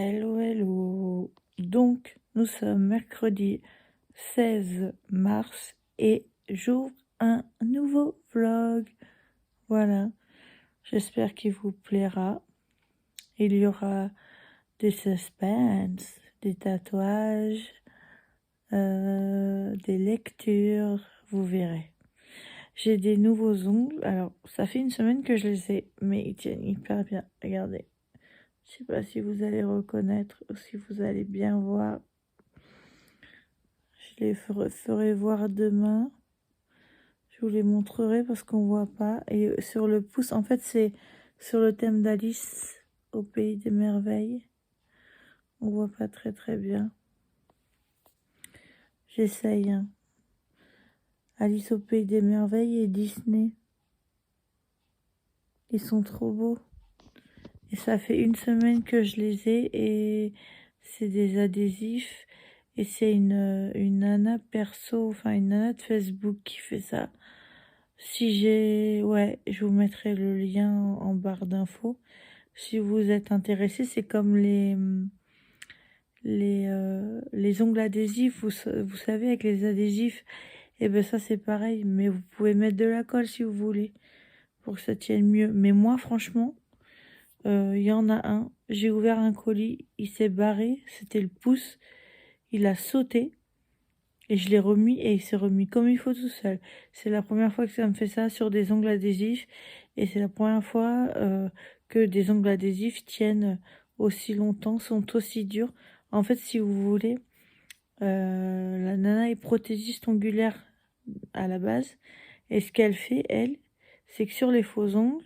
Hello, hello. Donc, nous sommes mercredi 16 mars et j'ouvre un nouveau vlog. Voilà, j'espère qu'il vous plaira. Il y aura des suspens, des tatouages, des lectures, vous verrez. J'ai des nouveaux ongles. Alors, ça fait une semaine que je les ai, mais ils tiennent hyper bien. Regardez. Je sais pas si vous allez reconnaître ou si vous allez bien voir. Je les ferai voir demain. Je vous les montrerai parce qu'on voit pas. Et sur le pouce, en fait, c'est sur le thème d'Alice au Pays des Merveilles. On voit pas très bien. J'essaye. Hein. Alice au Pays des Merveilles et Disney. Ils sont trop beaux. Et ça fait une semaine que je les ai et c'est des adhésifs. Et c'est une nana perso, enfin une nana de Facebook qui fait ça. Si j'ai... Ouais, je vous mettrai le lien en barre d'infos. Si vous êtes intéressé, c'est comme les ongles adhésifs, vous savez, avec les adhésifs, et ben ça c'est pareil, mais vous pouvez mettre de la colle si vous voulez, pour que ça tienne mieux. Mais moi, franchement, il y en a un, j'ai ouvert un colis, il s'est barré, c'était le pouce, il a sauté, et je l'ai remis, et il s'est remis comme il faut tout seul. C'est la première fois que ça me fait ça sur des ongles adhésifs, et c'est la première fois que des ongles adhésifs tiennent aussi longtemps, sont aussi durs. En fait, si vous voulez, la nana est prothésiste ongulaire à la base, et ce qu'elle fait, elle, c'est que sur les faux ongles,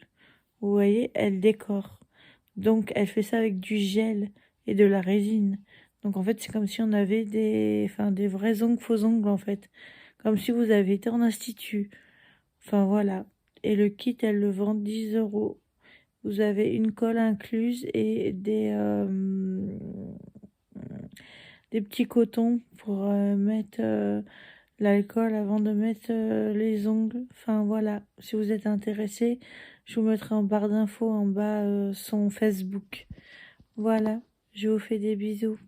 vous voyez, elle décore. Donc, elle fait ça avec du gel et de la résine. Donc, en fait, c'est comme si on avait des vrais ongles, faux ongles, en fait. Comme si vous avez été en institut. Enfin, voilà. Et le kit, elle le vend 10 €. Vous avez une colle incluse et des petits cotons pour mettre l'alcool avant de mettre les ongles. Enfin, voilà. Si vous êtes intéressé, je vous mettrai en barre d'infos en bas son Facebook. Voilà, je vous fais des bisous.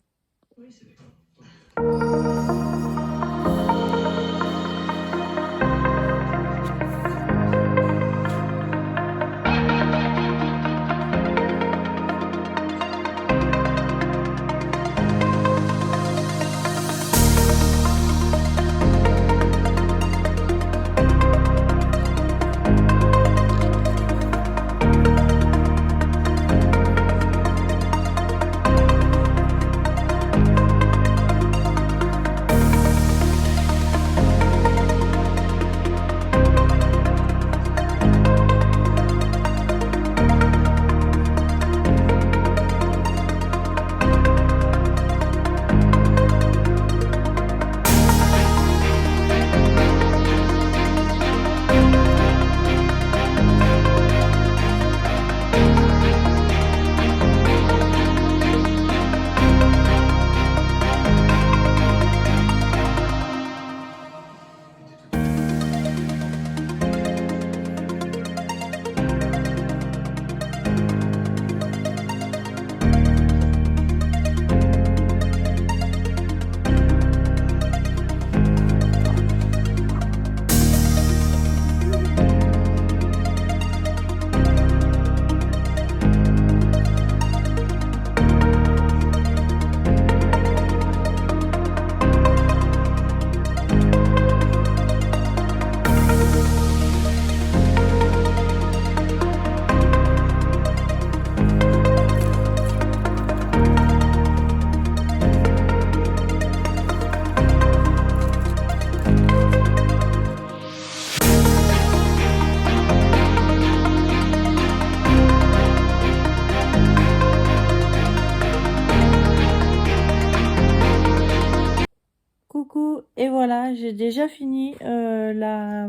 Coucou, et voilà, j'ai déjà fini la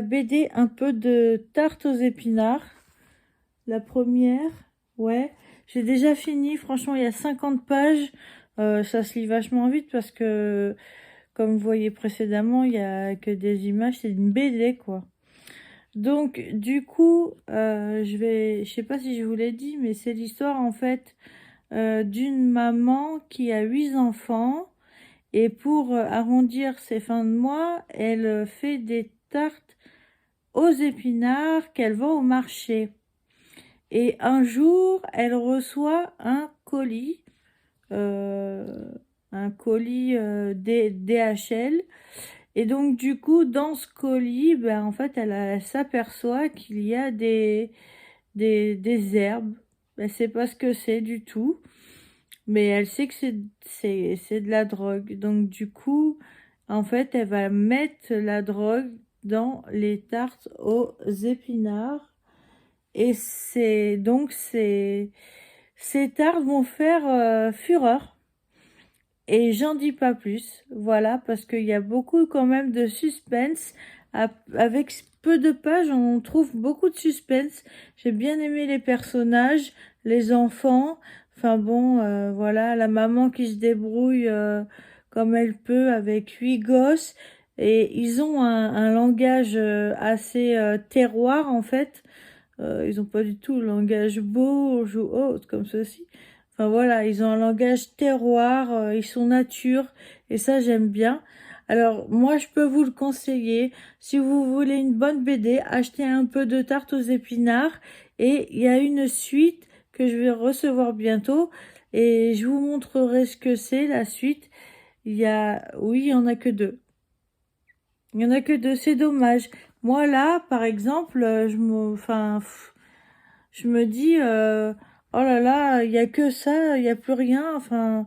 BD un peu de tarte aux épinards. La première, ouais, j'ai déjà fini. Franchement, il y a 50 pages. Ça se lit vachement vite parce que, comme vous voyez précédemment, il y a que des images. C'est une BD, quoi. Donc, du coup, je sais pas si je vous l'ai dit, mais c'est l'histoire, en fait, d'une maman qui a 8 enfants et pour arrondir ses fins de mois, elle fait des tartes aux épinards qu'elle vend au marché. Et un jour, elle reçoit un colis DHL. Et donc, du coup, dans ce colis, ben, en fait, elle s'aperçoit qu'il y a des herbes. Elle sait pas ce que c'est du tout, mais elle sait que c'est de la drogue. Donc, du coup, en fait, elle va mettre la drogue dans les tartes aux épinards. Et ces tartes vont faire fureur. Et j'en dis pas plus, voilà, parce qu'il y a beaucoup quand même de suspense. Avec peu de pages, on trouve beaucoup de suspense. J'ai bien aimé les personnages, les enfants. Enfin bon, voilà, la maman qui se débrouille comme elle peut avec 8 gosses. Et ils ont un langage assez terroir en fait. Ils ont pas du tout le langage bourge ou autre comme ceci. Enfin voilà, ils ont un langage terroir, ils sont nature, et ça j'aime bien. Alors moi je peux vous le conseiller, si vous voulez une bonne BD, achetez un peu de tarte aux épinards, et il y a une suite que je vais recevoir bientôt, et je vous montrerai ce que c'est la suite. Oui, il y en a que deux. Il y en a que deux, c'est dommage. Moi là, par exemple, je me dis, oh là là, il y a que ça, il y a plus rien. Enfin,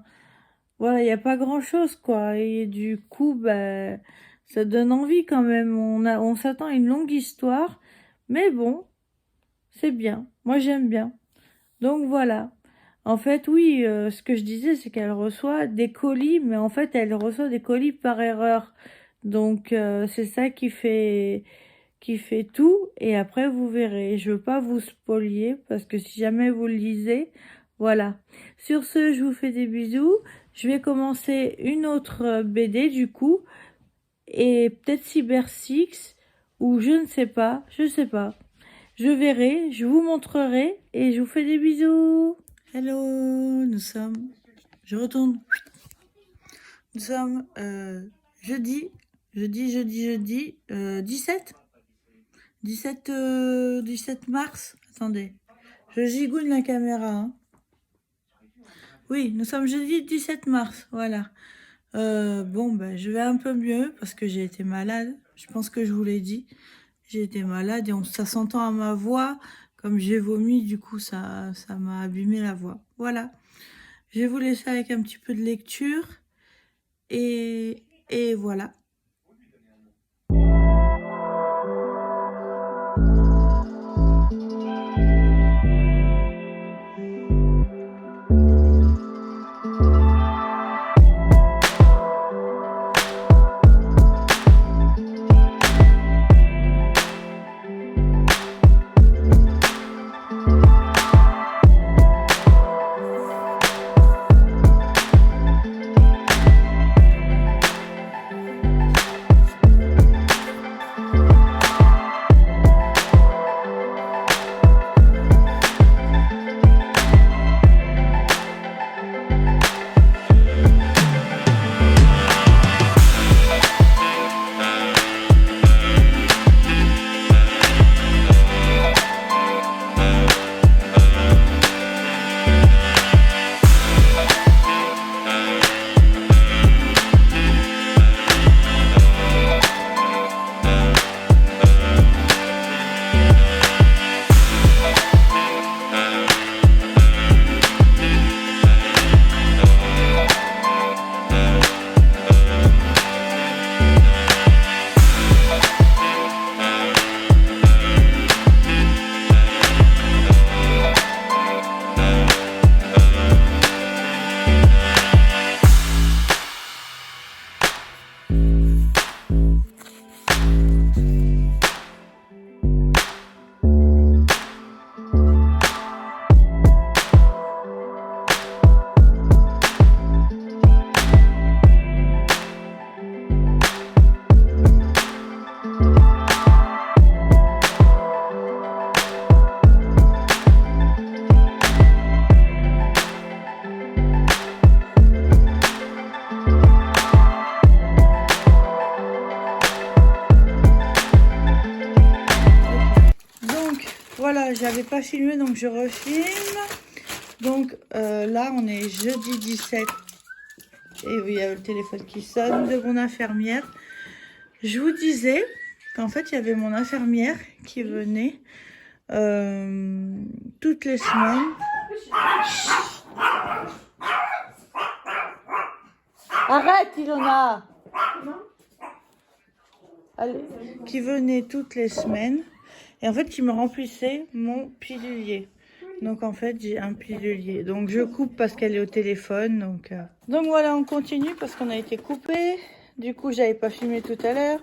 voilà, il y a pas grand-chose, quoi. Et du coup, ben, ça donne envie quand même. On s'attend à une longue histoire, mais bon, c'est bien. Moi, j'aime bien. Donc voilà. En fait, oui, ce que je disais, c'est qu'elle reçoit des colis, mais en fait, elle reçoit des colis par erreur. Donc, c'est ça qui fait tout, et après vous verrez. Je veux pas vous spolier parce que si jamais vous le lisez, voilà. Sur ce, je vous fais des bisous. Je vais commencer une autre BD du coup, et peut-être Cyber Six, ou je sais pas. Je verrai, je vous montrerai, et je vous fais des bisous. Hello, je retourne. Nous sommes jeudi 17 mars. Attendez, je gigoune la caméra, hein. Oui, nous sommes jeudi 17 mars, voilà. Bon, ben, je vais un peu mieux parce que j'ai été malade. Je pense que je vous l'ai dit. J'ai été malade et ça s'entend à ma voix. Comme j'ai vomi, du coup, ça m'a abîmé la voix. Voilà. Je vais vous laisser avec un petit peu de lecture. Et voilà. j'avais pas filmé, donc je refilme. Donc là, on est jeudi 17. Et oui, il y a le téléphone qui sonne de mon infirmière. Je vous disais qu'en fait, il y avait mon infirmière qui venait toutes les semaines. Arrête, Ilona! Allez, qui venait toutes les semaines. Et en fait, qui me remplissait mon pilulier. Donc en fait, j'ai un pilulier. Donc je coupe parce qu'elle est au téléphone. Donc voilà, on continue parce qu'on a été coupé. Du coup, j'avais pas filmé tout à l'heure.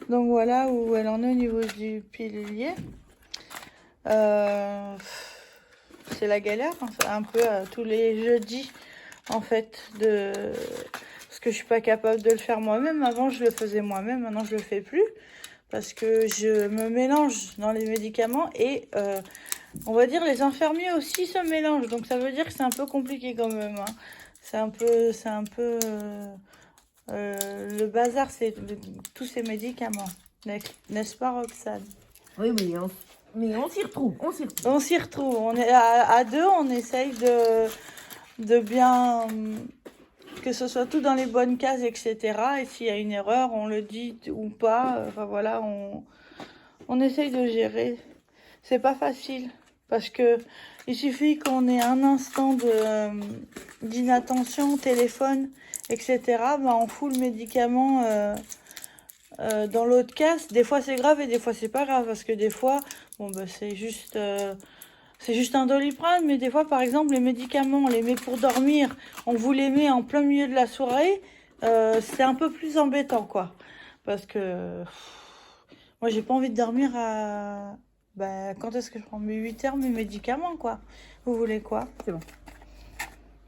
Donc voilà où elle en est au niveau du pilulier. C'est la galère, hein, un peu tous les jeudis en fait parce que je suis pas capable de le faire moi-même. Avant, je le faisais moi-même. Maintenant, je le fais plus parce que je me mélange dans les médicaments et on va dire les infirmiers aussi se mélangent. Donc ça veut dire que c'est un peu compliqué quand même. Hein. C'est un peu le bazar, c'est tous ces médicaments. N'est-ce pas, Roxane? Oui, mais on s'y retrouve, On s'y retrouve. On est à deux, on essaye de bien que ce soit tout dans les bonnes cases, etc. Et s'il y a une erreur, on le dit ou pas. Enfin voilà, on essaye de gérer. C'est pas facile parce que il suffit qu'on ait un instant d'inattention au téléphone, etc. Ben on fout le médicament dans l'autre case. Des fois c'est grave et des fois c'est pas grave parce que des fois, bon ben c'est juste un Doliprane, mais des fois par exemple les médicaments on les met pour dormir, on vous les met en plein milieu de la soirée, c'est un peu plus embêtant quoi, parce que moi j'ai pas envie de dormir à quand est-ce que je prends mes 8 heures mes médicaments quoi. Vous voulez quoi? C'est bon.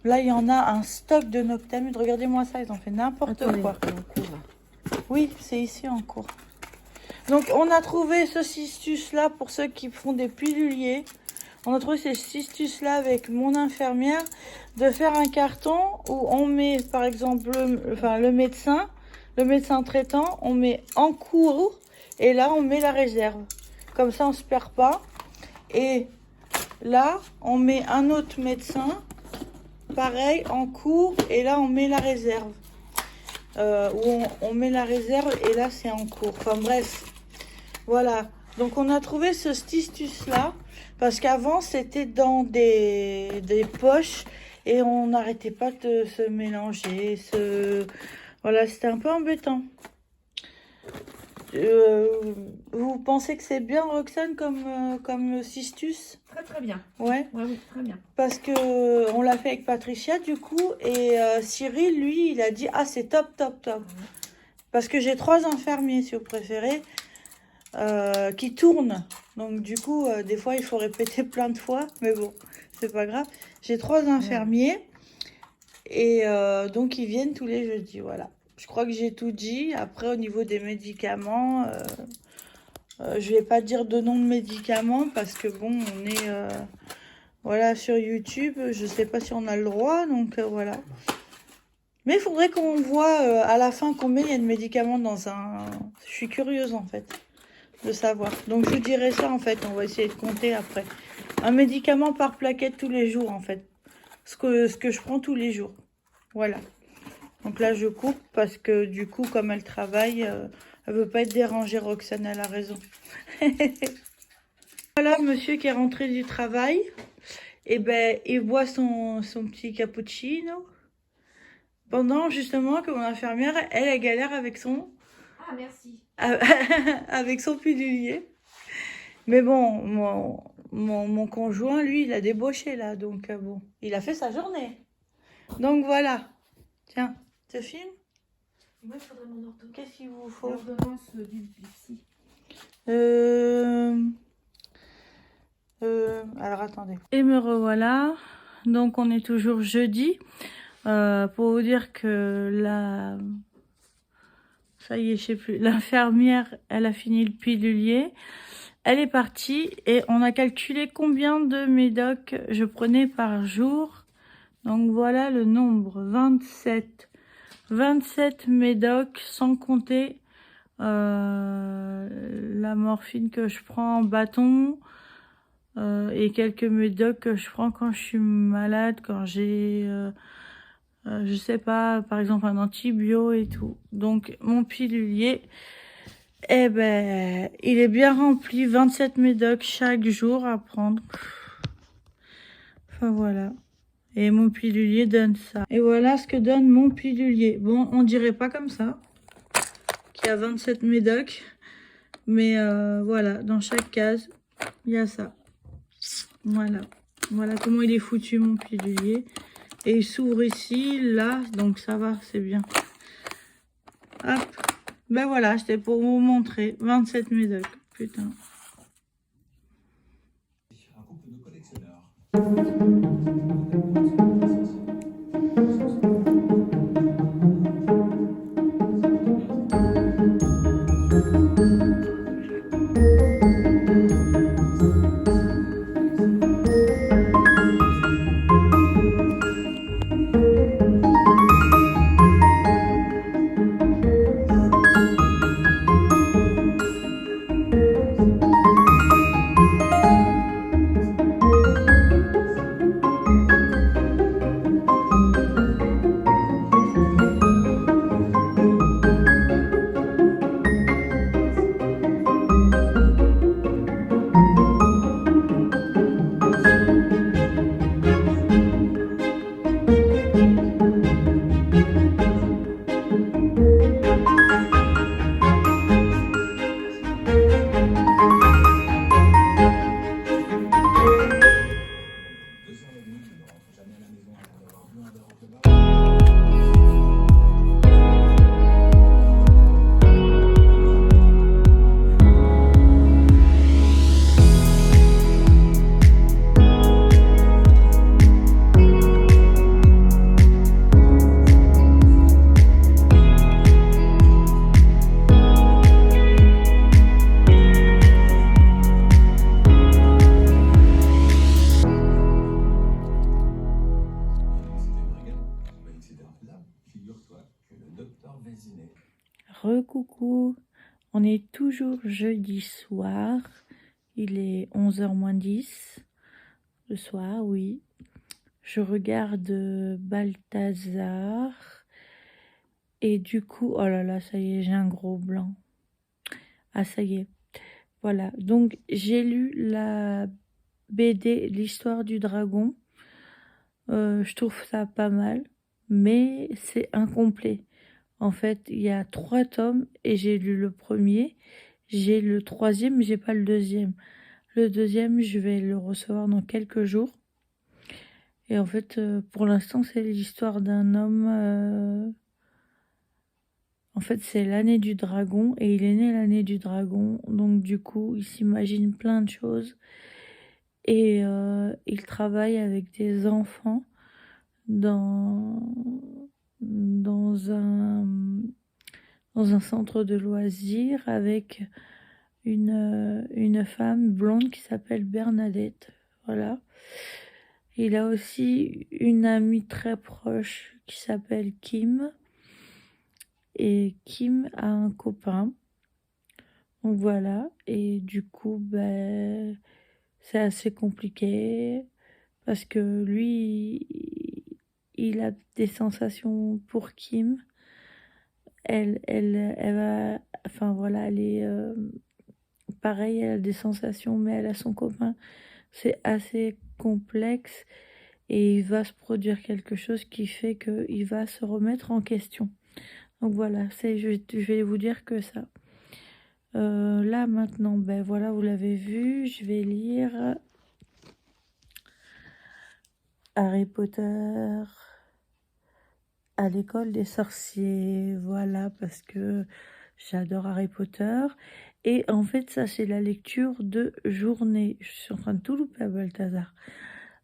Là il y en a un stock de Noctamid, regardez-moi ça, ils ont fait n'importe quoi. Oui, c'est ici en cours. Donc on a trouvé ce cistus là pour ceux qui font des piluliers. On a trouvé ces cistus là avec mon infirmière de faire un carton où on met par exemple le médecin traitant, on met en cours et là on met la réserve. Comme ça on se perd pas. Et là on met un autre médecin, pareil en cours et là on met la réserve. Où on met la réserve et là c'est en cours. Enfin bref, voilà. Donc on a trouvé ce cistus là. Parce qu'avant, c'était dans des poches et on n'arrêtait pas de se mélanger. Voilà, c'était un peu embêtant. Vous pensez que c'est bien, Roxane, comme cistus? Très bien. Ouais. Oui, très bien. Parce que on l'a fait avec Patricia, du coup. Et Cyril, lui, il a dit « Ah, c'est top. » Parce que j'ai 3 infirmiers, si vous préférez. Qui tourne. Donc du coup, des fois, il faut répéter plein de fois. Mais bon, c'est pas grave. J'ai 3 infirmiers. Et donc, ils viennent tous les jeudis. Voilà. Je crois que j'ai tout dit. Après, au niveau des médicaments, je vais pas dire de nom de médicaments. Parce que bon, on est voilà, sur YouTube. Je sais pas si on a le droit. Donc voilà. Mais il faudrait qu'on voit à la fin combien il y a de médicaments dans un... Je suis curieuse en fait de savoir. Donc je vous dirai ça en fait, on va essayer de compter après. Un médicament par plaquette tous les jours en fait. Ce que je prends tous les jours. Voilà. Donc là je coupe parce que du coup comme elle travaille, elle veut pas être dérangée, Roxane, elle a raison. Voilà monsieur qui est rentré du travail. Et ben il boit son petit cappuccino. Pendant justement que mon infirmière, elle galère avec son... Ah, merci. avec son pilulier. Mais bon, mon conjoint, lui, il a débauché là. Donc bon, il a fait sa journée. Donc voilà. Tiens, te filme. Moi, il faudrait mon ordonnance. Qu'est-ce qu'il vous faut? L'ordonnance du psy. Alors attendez. Et me revoilà. Donc on est toujours jeudi. Pour vous dire que la... Ça y est, je sais plus. L'infirmière, elle a fini le pilulier. Elle est partie et on a calculé combien de médocs je prenais par jour. Donc voilà le nombre, 27. 27 médocs sans compter la morphine que je prends en bâton. et quelques médocs que je prends quand je suis malade, quand j'ai, je sais pas, par exemple un antibio et tout. Donc mon pilulier, eh ben, il est bien rempli, 27 médocs chaque jour à prendre. Enfin voilà. Et mon pilulier donne ça. Et voilà ce que donne mon pilulier. Bon, on dirait pas comme ça, qu'il y a 27 médocs. Mais voilà, dans chaque case, il y a ça. Voilà. Voilà comment il est foutu, mon pilulier. Et il s'ouvre ici, là, donc ça va, c'est bien. Hop. Ben voilà, c'était pour vous montrer. 27 médocs. Putain. Un couple de collectionneurs. Recoucou, on est toujours jeudi soir, il est 11h moins 10, le soir, oui. Je regarde Balthazar, et du coup, oh là là, ça y est, j'ai un gros blanc. Ah, ça y est, voilà. Donc, j'ai lu la BD, l'histoire du dragon. Je trouve ça pas mal, mais c'est incomplet. En fait, il y a 3 tomes et j'ai lu le premier. J'ai le 3e, mais j'ai pas le 2e. Le 2e, je vais le recevoir dans quelques jours. Et en fait, pour l'instant, c'est l'histoire d'un homme. En fait, c'est l'année du dragon et il est né l'année du dragon. Donc, du coup, il s'imagine plein de choses. Et il travaille avec des enfants dans un centre de loisirs avec une femme blonde qui s'appelle Bernadette. Voilà. Il a aussi une amie très proche qui s'appelle Kim. Et Kim a un copain. Donc voilà. Et du coup, ben, c'est assez compliqué parce que lui, il a des sensations pour Kim. Elle va, enfin voilà, elle est pareil, elle a des sensations, mais elle a son copain. C'est assez complexe et il va se produire quelque chose qui fait qu'il va se remettre en question. Donc voilà, je vais vous dire que ça. Là maintenant, ben voilà, vous l'avez vu, je vais lire Harry Potter à l'école des sorciers, voilà, parce que j'adore Harry Potter. Et en fait, ça, c'est la lecture de journée. Je suis en train de tout louper à Balthazar.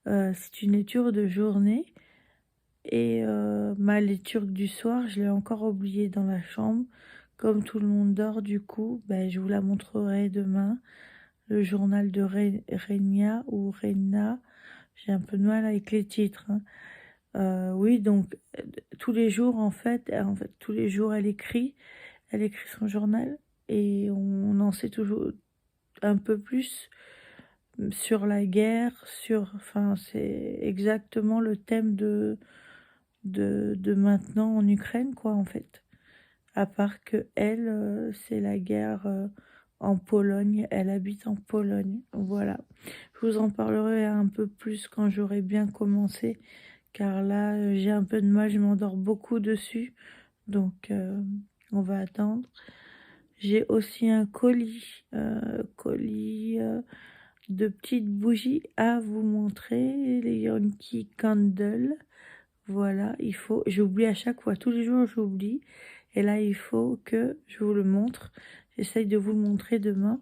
C'est une lecture de journée. Et ma lecture du soir, je l'ai encore oubliée dans la chambre. Comme tout le monde dort, du coup, ben, je vous la montrerai demain. Le journal de Renia ou Rena. J'ai un peu de mal avec les titres, hein. Oui, donc tous les jours, en fait, tous les jours, elle écrit son journal et on en sait toujours un peu plus. sur la guerre, enfin, c'est exactement le thème de maintenant en Ukraine, quoi, en fait. À part que elle, c'est la guerre en Pologne, elle habite en Pologne, voilà. Je vous en parlerai un peu plus quand j'aurai bien commencé, car là, j'ai un peu de mal, je m'endors beaucoup dessus, donc on va attendre. J'ai aussi un colis de petites bougies à vous montrer, les Yankee Candle. Voilà, j'oublie à chaque fois, tous les jours j'oublie. Et là, il faut que je vous le montre. J'essaye de vous le montrer demain.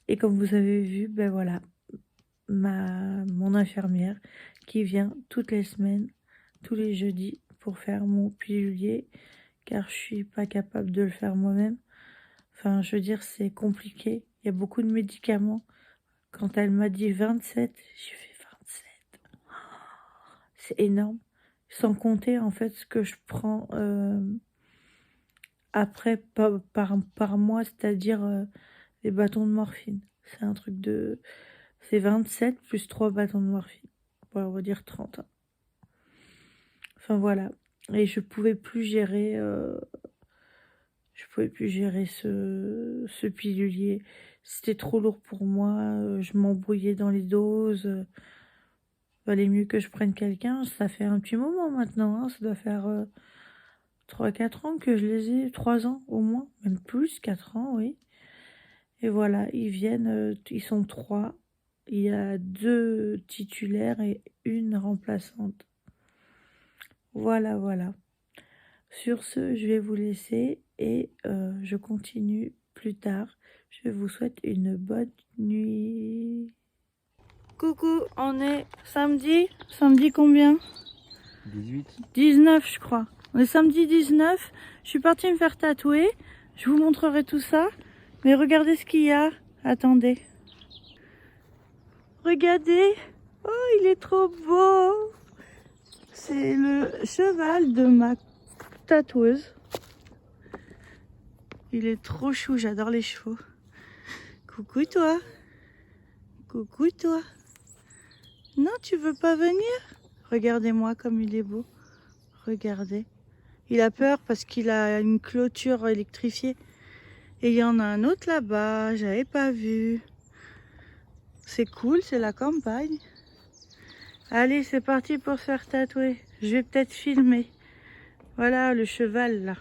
Et comme vous avez vu, ben voilà, mon infirmière qui vient toutes les semaines, tous les jeudis, pour faire mon pilulier, car je suis pas capable de le faire moi-même. Enfin, je veux dire, c'est compliqué. Il y a beaucoup de médicaments. Quand elle m'a dit 27, j'ai fait 27. C'est énorme. Sans compter, en fait, ce que je prends après par mois, c'est-à-dire les bâtons de morphine. C'est un truc de... C'est 27 plus 3 bâtons de morphine. Voilà, on va dire 30. Enfin, voilà. Et je pouvais plus gérer... ce pilulier. C'était trop lourd pour moi. Je m'embrouillais dans les doses. Valait mieux que je prenne quelqu'un. Ça fait un petit moment maintenant. Hein. Ça doit faire 3-4 ans que je les ai. 3 ans au moins. Même plus. 4 ans, oui. Et voilà, ils viennent. Ils sont 3. Il y a 2 titulaires et 1 remplaçante. Voilà, voilà. Sur ce, je vais vous laisser et je continue plus tard. Je vous souhaite une bonne nuit. Coucou, on est samedi. Samedi combien? 18. 19, je crois. On est samedi 19. Je suis partie me faire tatouer. Je vous montrerai tout ça. Mais regardez ce qu'il y a. Attendez. Regardez. Oh, il est trop beau. C'est le cheval de ma tatoueuse. Il est trop chou, j'adore les chevaux. Coucou toi. Coucou toi. Non, tu veux pas venir? Regardez-moi comme il est beau. Regardez. Il a peur parce qu'il a une clôture électrifiée. Et il y en a un autre là-bas, j'avais pas vu. C'est cool, c'est la campagne. Allez, c'est parti pour se faire tatouer. Je vais peut-être filmer. Voilà le cheval là.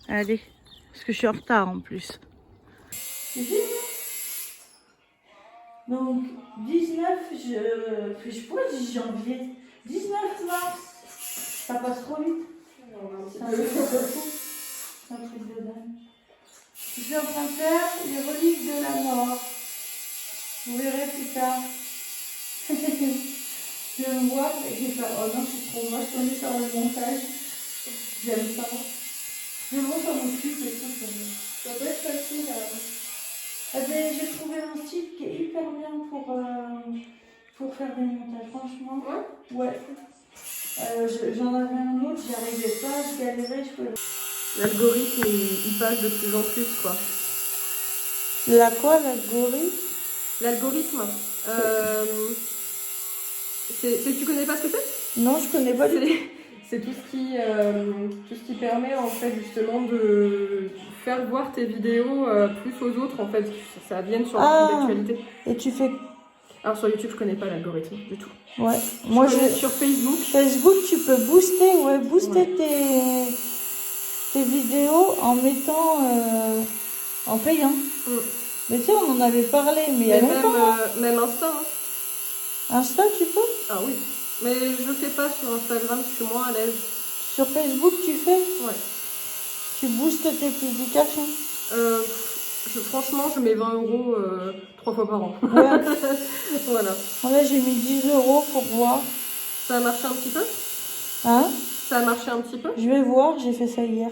Allez, parce que je suis en retard en plus. Donc 19, je pourrais dire janvier. 19 mars. Ça passe trop vite. C'est un truc de fou. C'est un truc de dingue. Je suis en train de faire les reliques de la mort. Vous verrez plus tard. Je vais me voir et je vais faire. Oh non, je suis trop moche. On est sur le montage. J'aime pas. Mais bon, ça m'occupe et tout. Ça doit être facile. Eh ben, j'ai trouvé un site qui est hyper bien pour faire des montages. Franchement. Ouais. J'en avais un autre, j'y arrivais pas, je galérais. L'algorithme, il passe de plus en plus, quoi. La quoi, l'algorithme? L'algorithme, tu connais pas ce que c'est? Non, je connais pas du tout. C'est tout ce qui permet, en fait, justement, de faire voir tes vidéos plus aux autres, en fait. Ça vient sur l'actualité. Et tu fais... Alors, sur YouTube, je connais pas l'algorithme du tout. Ouais. Moi, sur Facebook. Facebook, tu peux booster tes vidéos en mettant en payant. Mais tu sais, on en avait parlé, mais il y a longtemps. Même Insta. Hein. Insta, tu peux? Ah oui. Mais je le fais pas sur Instagram, je suis moins à l'aise. Sur Facebook, tu fais? Ouais. Tu boostes tes publications? Franchement, je mets 20 € 3 fois par an. Ouais. Voilà. Là, j'ai mis 10 € pour voir. Ça a marché un petit peu? Hein? Ça a marché un petit peu? Je vais voir, j'ai fait ça hier.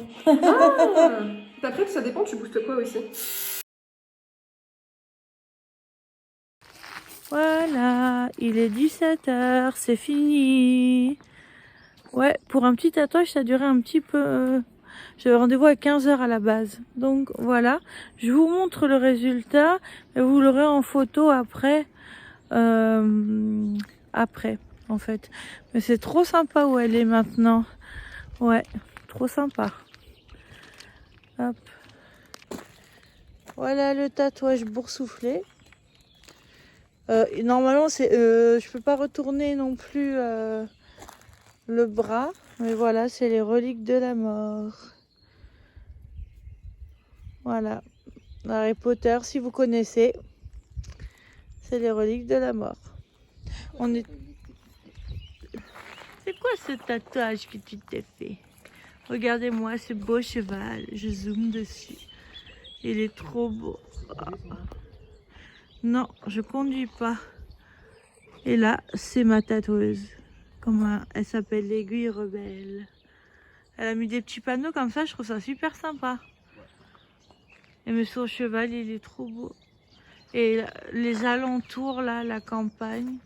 Après, ça dépend, tu boostes quoi aussi? Voilà, il est 17h, c'est fini. Ouais, pour un petit tatouage, ça a duré un petit peu J'avais rendez-vous à 15h à la base. Donc voilà, je vous montre le résultat et vous l'aurez en photo après. Après, en fait. Mais c'est trop sympa où elle est maintenant. Ouais, trop sympa. Hop. Voilà le tatouage boursouflé. Normalement, je peux pas retourner non plus le bras. Mais voilà, c'est les reliques de la mort. Voilà. Harry Potter, si vous connaissez, c'est les reliques de la mort. On est... C'est quoi ce tatouage que tu t'es fait? Regardez-moi ce beau cheval. Je zoome dessus. Il est trop beau. Non, je conduis pas. Et là, c'est ma tatoueuse. Elle s'appelle l'Aiguille Rebelle. Elle a mis des petits panneaux comme ça, je trouve ça super sympa. Et mais son cheval, il est trop beau. Et les alentours, là, la campagne.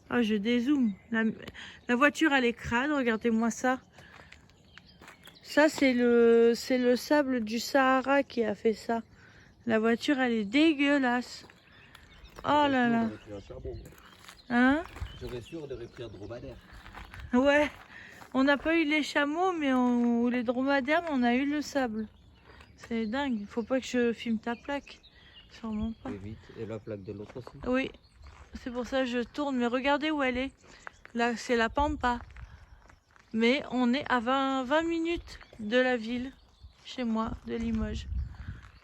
Ah, je dézoome. La voiture, elle est crade, regardez-moi ça. Ça, c'est le sable du Sahara qui a fait ça. La voiture, elle est dégueulasse. Oh là là. Hein? J'aurais su, on aurait pris un dromadaire. Ouais. On n'a pas eu les chameaux, ou les dromadaires, mais on a eu le sable. C'est dingue. Il faut pas que je filme ta plaque. Sûrement pas. Et vite. Et la plaque de l'autre aussi. Oui. C'est pour ça que je tourne. Mais regardez où elle est. Là, c'est la Pampa. Mais on est à 20 minutes de la ville. Chez moi, de Limoges.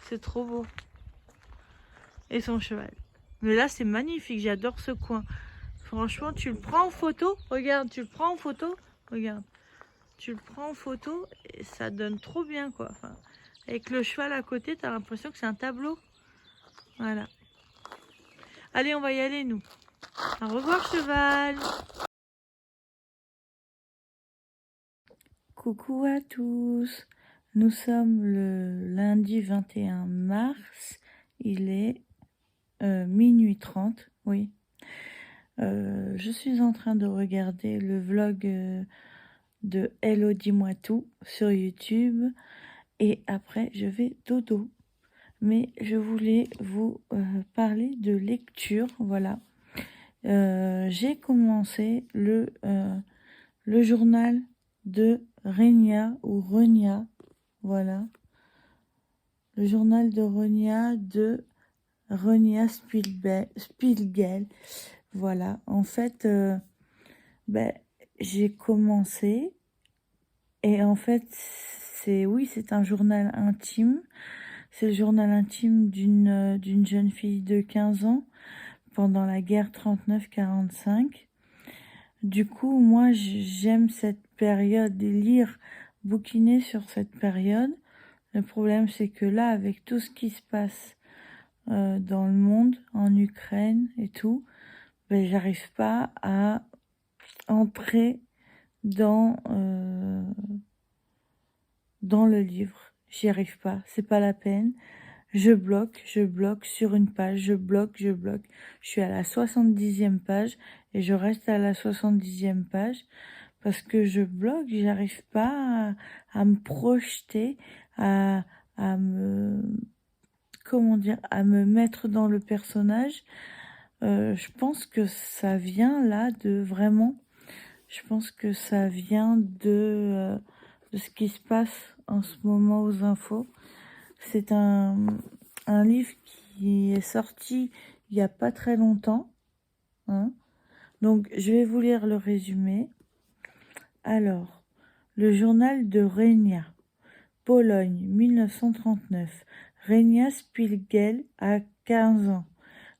C'est trop beau. Et son cheval. Mais là, c'est magnifique. J'adore ce coin. Franchement, tu le prends en photo. Regarde, tu le prends en photo. Regarde. Tu le prends en photo et ça donne trop bien, quoi. Enfin, avec le cheval à côté, t'as l'impression que c'est un tableau. Voilà. Allez, on va y aller, nous. Au revoir, cheval. Coucou à tous. Nous sommes le lundi 21 mars. Il est minuit 30, oui. Je suis en train de regarder le vlog de Hello Dis-moi tout sur YouTube. Et après, je vais dodo. Mais je voulais vous parler de lecture, voilà. J'ai commencé le journal de Renia ou Renia, voilà. Le journal de Renia de Renia Spiegel, voilà. En fait, j'ai commencé et en fait, c'est un journal intime. C'est le journal intime d'une jeune fille de 15 ans pendant la guerre 39-45. Du coup, moi, j'aime cette période et lire, bouquiner sur cette période. Le problème, c'est que là, avec tout ce qui se passe dans le monde, en Ukraine et tout, j'arrive pas à entrer dans le livre. J'y arrive pas, c'est pas la peine. Je bloque sur une page, je bloque. Je suis à la 70e page et je reste à la 70e page parce que je bloque, j'arrive pas à me projeter, à me, à me mettre dans le personnage. Je pense que ça vient là je pense que ça vient de ce qui se passe en ce moment aux infos. C'est un livre qui est sorti il n'y a pas très longtemps, hein. Donc, je vais vous lire le résumé. Alors, le journal de Renia, Pologne, 1939. Renia Spiegel a 15 ans.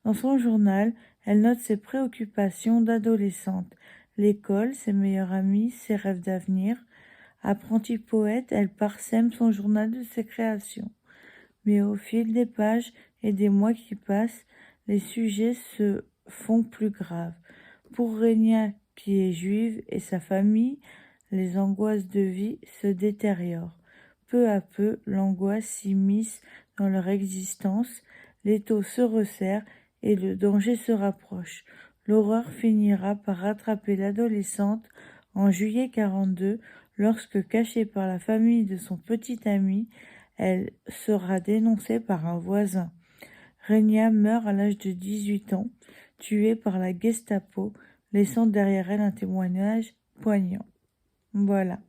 Dans son journal, elle note ses préoccupations d'adolescente. L'école, ses meilleurs amis, ses rêves d'avenir. Apprentie poète, elle parsème son journal de ses créations. Mais au fil des pages et des mois qui passent, les sujets se font plus graves. Pour Renia, qui est juive, et sa famille, les angoisses de vie se détériorent. Peu à peu, l'angoisse s'immisce dans leur existence, l'étau se resserre et le danger se rapproche. L'horreur finira par rattraper l'adolescente En juillet 42, lorsque cachée par la famille de son petit ami, elle sera dénoncée par un voisin. Renia meurt à l'âge de 18 ans, tuée par la Gestapo, laissant derrière elle un témoignage poignant. Voilà.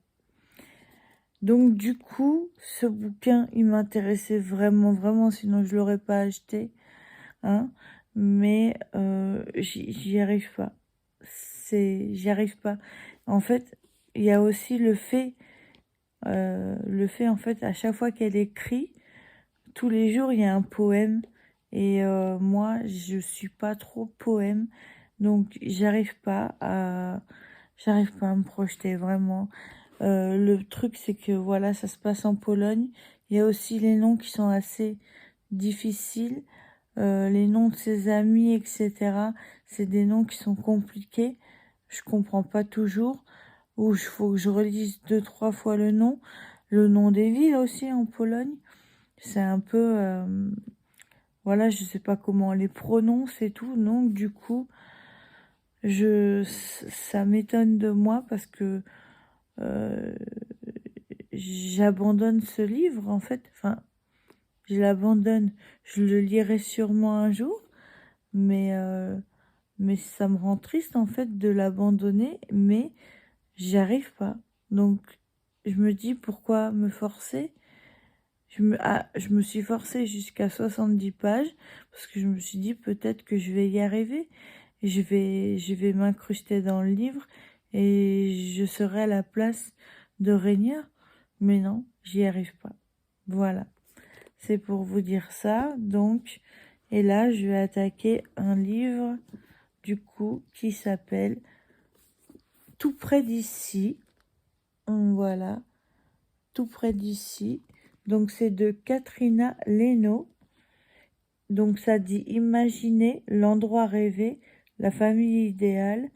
Donc du coup, ce bouquin, il m'intéressait vraiment, vraiment, sinon je l'aurais pas acheté, hein. Mais j'y arrive pas. J'y arrive pas. En fait, il y a aussi le fait en fait, à chaque fois qu'elle écrit, tous les jours, il y a un poème. Et moi, je suis pas trop poème, donc j'arrive pas à me projeter vraiment. Le truc, c'est que voilà, ça se passe en Pologne. Il y a aussi les noms qui sont assez difficiles. Les noms de ses amis, etc. C'est des noms qui sont compliqués. Je comprends pas toujours. Ou il faut que je relise 2-3 fois le nom. Le nom des villes aussi en Pologne. C'est un peu... voilà, je sais pas comment on les prononce et tout. Donc du coup, ça m'étonne de moi parce que j'abandonne ce livre en fait. Enfin, je l'abandonne. Je le lirai sûrement un jour, mais ça me rend triste en fait de l'abandonner, mais j'y arrive pas. Donc je me dis pourquoi me forcer. Je me suis forcée jusqu'à 70 pages parce que je me suis dit peut-être que je vais y arriver. Je vais m'incruster dans le livre et je serai à la place de Régnier. Mais non, j'y arrive pas. Voilà. C'est pour vous dire ça. Donc, et là, je vais attaquer un livre, du coup, qui s'appelle Tout près d'ici. Voilà. Tout près d'ici. Donc, c'est de Katrina Leno. Donc, ça dit imaginer l'endroit rêvé, la famille idéale,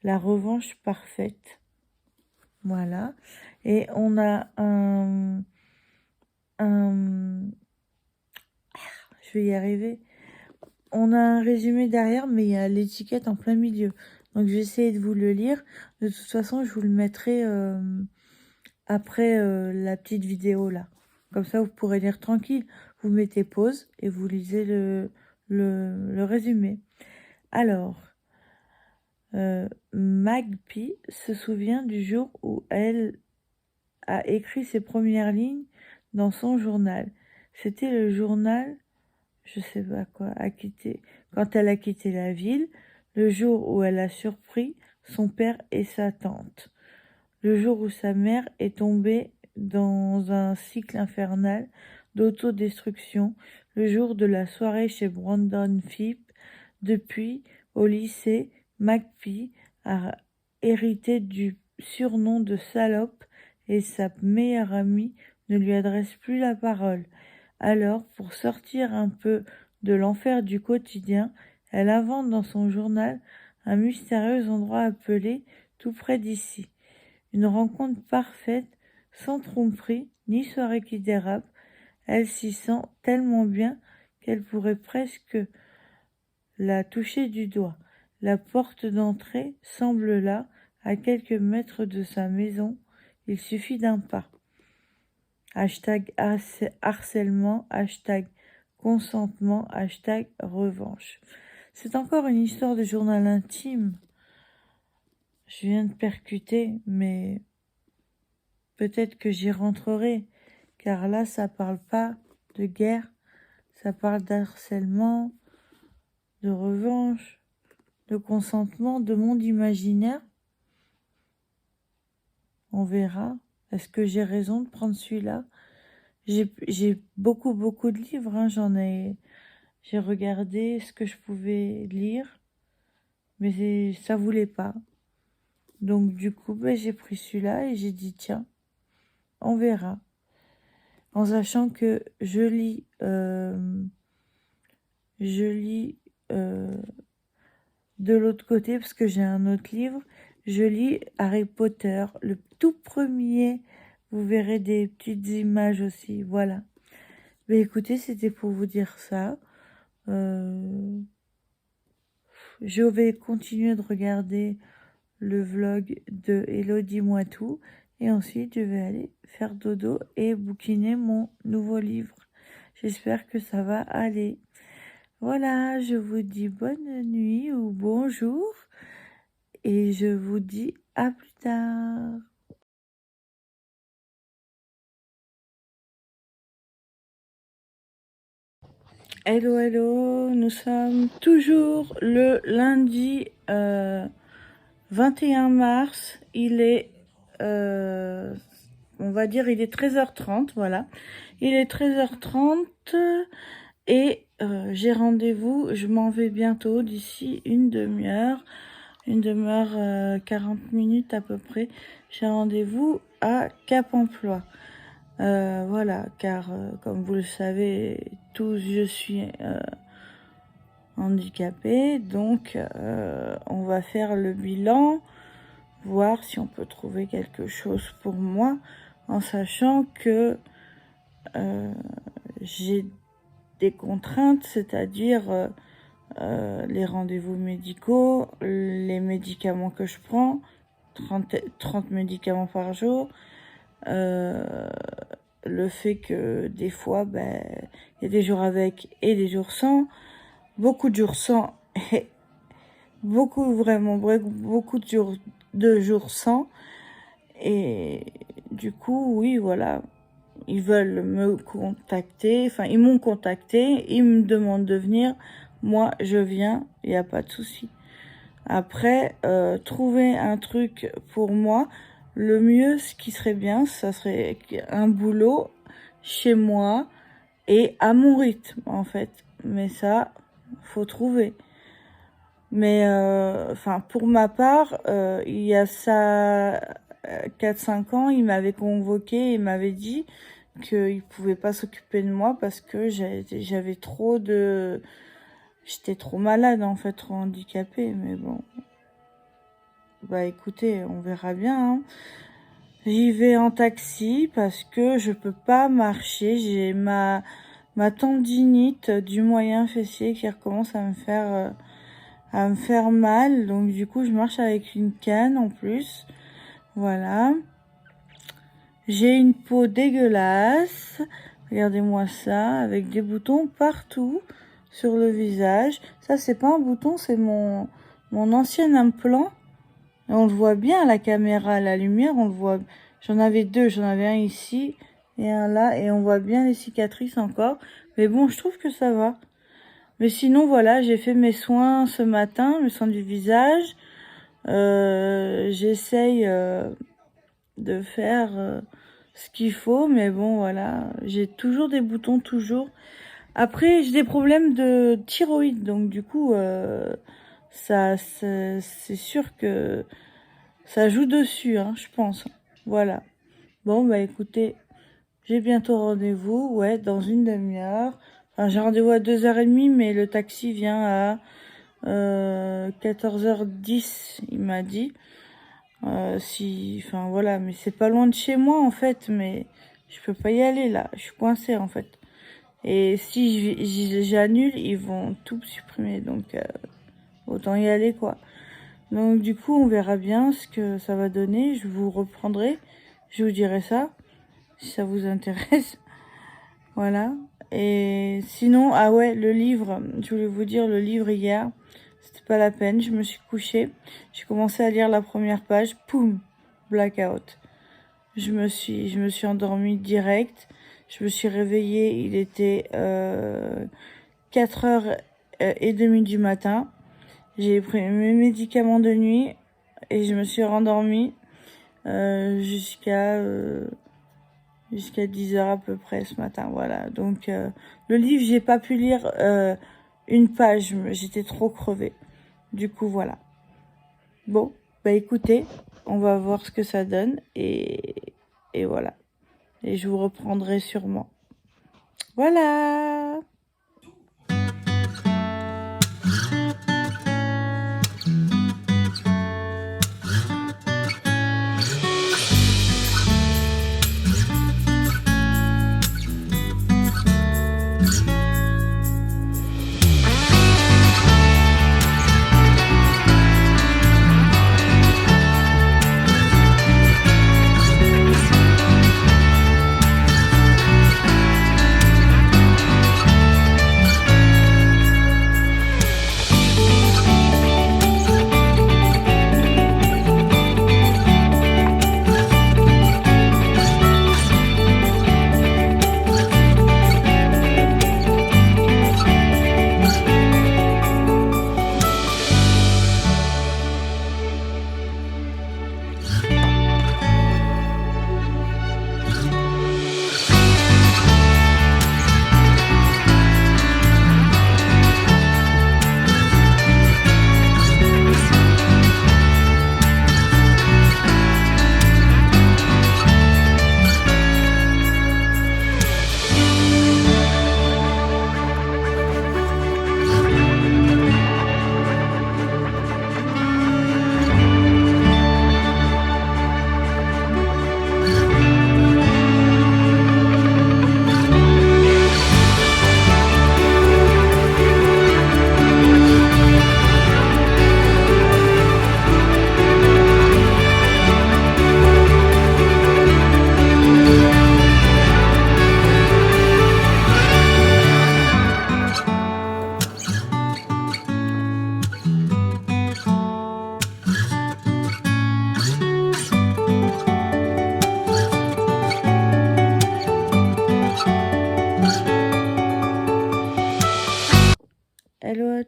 la revanche parfaite. Voilà. Et on a je vais y arriver. On a un résumé derrière, mais il y a l'étiquette en plein milieu. Donc, je vais essayer de vous le lire. De toute façon, je vous le mettrai après la petite vidéo là. Comme ça, vous pourrez lire tranquille. Vous mettez pause et vous lisez le résumé. Alors, Magpie se souvient du jour où elle a écrit ses premières lignes dans son journal. C'était le journal, je sais pas quoi, quand elle a quitté la ville, le jour où elle a surpris son père et sa tante, le jour où sa mère est tombée dans un cycle infernal d'autodestruction, le jour de la soirée chez Brandon Phipp. Depuis, au lycée, Magpie a hérité du surnom de salope et sa meilleure amie ne lui adresse plus la parole. Alors, pour sortir un peu de l'enfer du quotidien, elle invente dans son journal un mystérieux endroit appelé Tout près d'ici. Une rencontre parfaite, sans tromperie ni soirée qui dérape. Elle s'y sent tellement bien qu'elle pourrait presque la toucher du doigt. La porte d'entrée semble là, à quelques mètres de sa maison. Il suffit d'un pas. Hashtag harcèlement, hashtag consentement, hashtag revanche. C'est encore une histoire de journal intime. Je viens de percuter, mais peut-être que j'y rentrerai, car là, ça parle pas de guerre, ça parle d'harcèlement, de revanche, de consentement, de monde imaginaire. On verra. Est-ce que j'ai raison de prendre celui-là? J'ai beaucoup de livres, hein. J'ai regardé ce que je pouvais lire, mais ça voulait pas. Donc du coup, j'ai pris celui-là et j'ai dit tiens, on verra. En sachant que je lis de l'autre côté parce que j'ai un autre livre. Je lis Harry Potter, le tout premier. Vous verrez des petites images aussi. Voilà. Mais écoutez, c'était pour vous dire ça. Je vais continuer de regarder le vlog de Hello dis-moi tout. Et ensuite, je vais aller faire dodo et bouquiner mon nouveau livre. J'espère que ça va aller. Voilà, je vous dis bonne nuit ou bonjour. Et je vous dis à plus tard. Hello, hello, nous sommes toujours le lundi 21 mars. Il est, on va dire, il est 13h30, voilà. Il est 13h30 et j'ai rendez-vous, je m'en vais bientôt d'ici une demi-heure, 40 minutes à peu près. J'ai rendez-vous à Cap Emploi. Voilà, car comme vous le savez tous, je suis handicapée, donc on va faire le bilan, voir si on peut trouver quelque chose pour moi, en sachant que j'ai des contraintes, c'est-à-dire les rendez-vous médicaux, les médicaments que je prends, 30 médicaments par jour, le fait que des fois, il y a des jours avec et des jours sans, beaucoup de jours sans et beaucoup de jours sans, et du coup, oui, voilà, ils veulent me contacter, enfin, ils m'ont contacté, ils me demandent de venir, moi, je viens, il n'y a pas de souci. Après, trouver un truc pour moi, le mieux, ce qui serait bien, ça serait un boulot chez moi et à mon rythme, en fait. Mais ça, faut trouver. Mais, enfin, pour ma part, il y a ça 4-5 ans, il m'avait convoqué, il m'avait dit qu'il pouvait pas s'occuper de moi parce que j'avais trop de... J'étais trop malade, en fait, trop handicapée, mais bon... Bah écoutez, on verra bien, hein. J'y vais en taxi parce que je peux pas marcher. J'ai ma tendinite du moyen fessier qui recommence à me faire mal. Donc du coup, je marche avec une canne en plus. Voilà. J'ai une peau dégueulasse. Regardez-moi ça, avec des boutons partout sur le visage. Ça, c'est pas un bouton, c'est mon ancien implant. On le voit bien à la caméra, à la lumière, on le voit. J'en avais deux, j'en avais un ici et un là, et on voit bien les cicatrices encore. Mais bon, je trouve que ça va. Mais sinon, voilà, j'ai fait mes soins ce matin, mes soins du visage. J'essaye de faire ce qu'il faut, mais bon, voilà. J'ai toujours des boutons, toujours. Après, j'ai des problèmes de thyroïde, donc du coup... c'est sûr que ça joue dessus, hein, je pense. Voilà. Bon, bah écoutez, j'ai bientôt rendez-vous, ouais, dans une demi-heure. Enfin, j'ai rendez-vous à 2h30, mais le taxi vient à 14h10, il m'a dit. Enfin voilà, mais c'est pas loin de chez moi en fait, mais je peux pas y aller là, je suis coincée en fait. Et si j'annule, ils vont tout supprimer, donc... autant y aller, quoi. Donc, du coup, on verra bien ce que ça va donner. Je vous reprendrai. Je vous dirai ça, si ça vous intéresse. Voilà. Et sinon, ah ouais, le livre. Je voulais vous dire, le livre hier, c'était pas la peine. Je me suis couchée. J'ai commencé à lire la première page. Poum! Blackout. Je me suis endormie direct. Je me suis réveillée. Il était 4h30 du matin. J'ai pris mes médicaments de nuit et je me suis rendormie jusqu'à 10h à peu près ce matin. Voilà. Donc le livre, j'ai pas pu lire une page. J'étais trop crevée. Du coup, voilà. Bon, bah écoutez, on va voir ce que ça donne et voilà. Et je vous reprendrai sûrement. Voilà.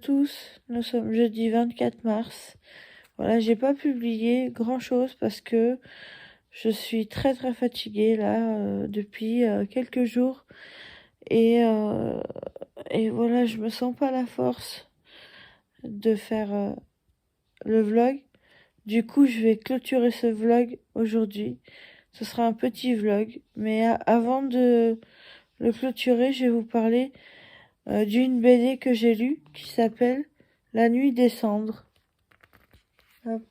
tous, nous sommes jeudi 24 mars. Voilà, j'ai pas publié grand chose parce que je suis très très fatiguée là depuis quelques jours et voilà, je me sens pas la force de faire le vlog. Du coup, je vais clôturer ce vlog aujourd'hui. Ce sera un petit vlog, mais avant de le clôturer, je vais vous parler d'une BD que j'ai lue qui s'appelle La Nuit des Cendres. Hop.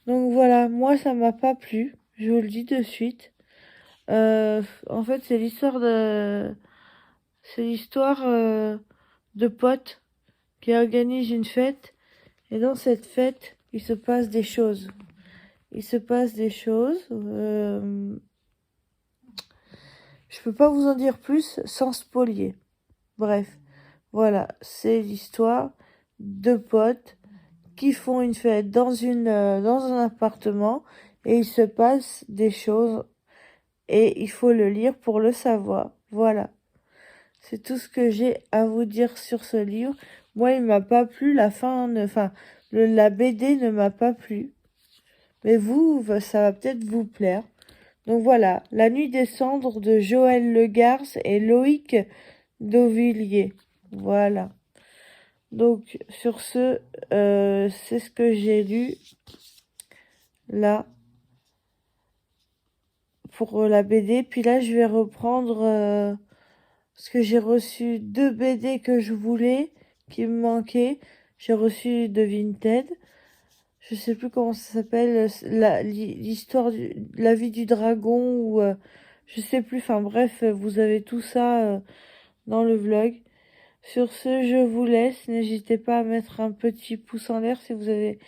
Donc voilà, moi ça m'a pas plu, je vous le dis de suite. En fait, c'est l'histoire de potes qui organisent une fête et dans cette fête, il se passe des choses. Je peux pas vous en dire plus sans spolier. Bref, voilà, c'est l'histoire de potes qui font une fête dans un appartement et il se passe des choses et il faut le lire pour le savoir. Voilà. C'est tout ce que j'ai à vous dire sur ce livre. Moi, il m'a pas plu, la BD ne m'a pas plu. Mais vous, ça va peut-être vous plaire. Donc voilà, La Nuit des Cendres de Joël Legars et Loïc Dauvilliers. Voilà. Donc sur ce, c'est ce que j'ai lu là pour la BD. Puis là, je vais reprendre parce que j'ai reçu 2 BD que je voulais, qui me manquaient. J'ai reçu de Vinted. Je sais plus comment ça s'appelle, l'histoire la vie du dragon ou je sais plus. Enfin bref, vous avez tout ça dans le vlog. Sur ce, je vous laisse. N'hésitez pas à mettre un petit pouce en l'air si vous avez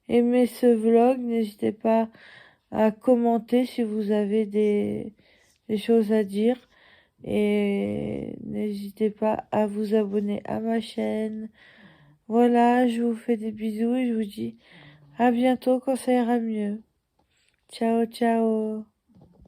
aimé ce vlog. N'hésitez pas à commenter si vous avez des choses à dire. Et n'hésitez pas à vous abonner à ma chaîne. Voilà, je vous fais des bisous et je vous dis à bientôt quand ça ira mieux. Ciao, ciao.